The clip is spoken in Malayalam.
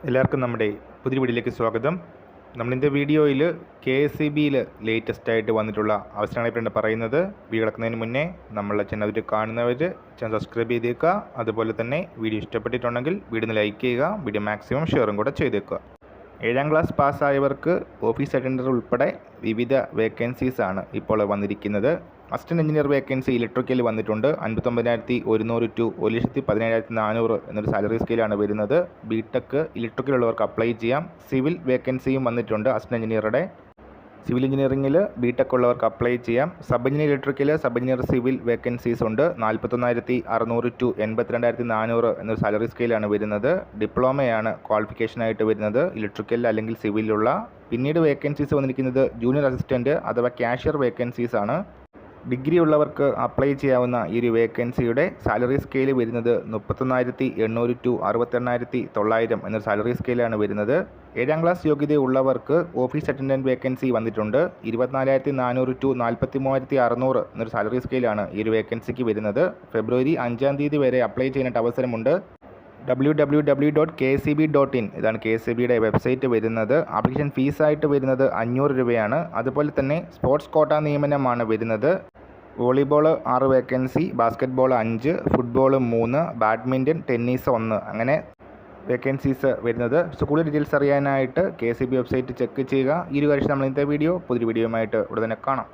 എല്ലാവർക്കും നമ്മുടെ പുതിയ വീഡിയോയിലേക്ക് സ്വാഗതം. നമ്മളിൻ്റെ വീഡിയോയിൽ KSEBയിൽ ലേറ്റസ്റ്റ് ആയിട്ട് വന്നിട്ടുള്ള അവസരങ്ങളെപ്പറ്റി പറയുന്നത്. വീഡിയോ കിടക്കുന്നതിന് മുന്നേ നമ്മളെ ചാനൽ കാണുന്നവർ ചാനൽ സബ്സ്ക്രൈബ് ചെയ്തേക്കുക. അതുപോലെ തന്നെ വീഡിയോ ഇഷ്ടപ്പെട്ടിട്ടുണ്ടെങ്കിൽ വീഡിയോ ലൈക്ക് ചെയ്യുക, വീഡിയോ മാക്സിമം ഷെയറും കൂടെ ചെയ്തേക്കുക. 7ാം ക്ലാസ് പാസ്സായവർക്ക് ഓഫീസ് അറ്റൻഡർ ഉൾപ്പെടെ വിവിധ വേക്കൻസീസ് ആണ് ഇപ്പോൾ വന്നിരിക്കുന്നത്. അസിസ്റ്റൻറ്റ് എഞ്ചിനീയർ വേക്കൻസി ഇലക്ട്രിക്കൽ വന്നിട്ടുണ്ട്. 59,100 ടു 1,17,400 എന്നൊരു സാലറി സ്കെയിലാണ് വരുന്നത്. BTech ഇലക്ട്രിക്കൽ ഉള്ളവർക്ക് അപ്ലൈ ചെയ്യാം. സിവിൽ വേക്കൻസിയും വന്നിട്ടുണ്ട്. അസിസ്റ്റൻറ്റ് എഞ്ചിനീയറുടെ സിവിൽ എഞ്ചിനീയറിംഗിൽ BTech ഉള്ളവർക്ക് അപ്ലൈ ചെയ്യാം. Sub engineer electrical, sub engineer civil vacancies ഉണ്ട്. 41,600 ടു 82,400 എന്നൊരു സാലറി സ്കെയിലാണ് വരുന്നത്. ഡിപ്ലോമയാണ് ക്വാളിഫിക്കേഷനായിട്ട് വരുന്നത് ഇലക്ട്രിക്കൽ അല്ലെങ്കിൽ സിവിലുള്ള. പിന്നീട് വേക്കൻസീസ് വന്നിരിക്കുന്നത് ജൂനിയർ അസിസ്റ്റൻറ്റ് അഥവാ കാഷ്യർ വേക്കൻസീസ് ആണ്. ഡിഗ്രി ഉള്ളവർക്ക് അപ്ലൈ ചെയ്യാവുന്ന ഈ ഒരു വേക്കൻസിയുടെ സാലറി സ്കെയിൽ വരുന്നത് 31,800 ടു 68,900 എന്നൊരു സാലറി സ്കെയിലാണ് വരുന്നത്. 7ാം ക്ലാസ് യോഗ്യത ഉള്ളവർക്ക് ഓഫീസ് അറ്റൻഡൻറ്റ് വേക്കൻസി വന്നിട്ടുണ്ട്. 24,400 ടു 43,600 എന്നൊരു സാലറി സ്കെയിലാണ് ഈ ഒരു വേക്കൻസിക്ക് വരുന്നത്. ഫെബ്രുവരി 5-ാം തീയതി വരെ അപ്ലൈ ചെയ്യാനായിട്ട് അവസരമുണ്ട്. www.kseb.in ഇതാണ് KSEBയുടെ വെബ്സൈറ്റ് വരുന്നത്. ആപ്ലിക്കേഷൻ ഫീസായിട്ട് വരുന്നത് 500 രൂപയാണ്. അതുപോലെ തന്നെ സ്പോർട്സ് കോട്ട നിയമനമാണ് വരുന്നത്. Volleyball 6 vacancy, basketball 5, football 3, badminton, tennis 1 അങ്ങനെ വേക്കൻസീസ് വരുന്നത്. സോ കൂടുതൽ ഡീറ്റെയിൽസ് അറിയാനായിട്ട് KSEB വെബ്സൈറ്റ് ചെക്ക് ചെയ്യുക. ഈ ഒരു കാര്യം നമ്മൾ ഇന്നത്തെ പുതിയ വീഡിയോയുമായിട്ട് ഉടനെ കാണാം.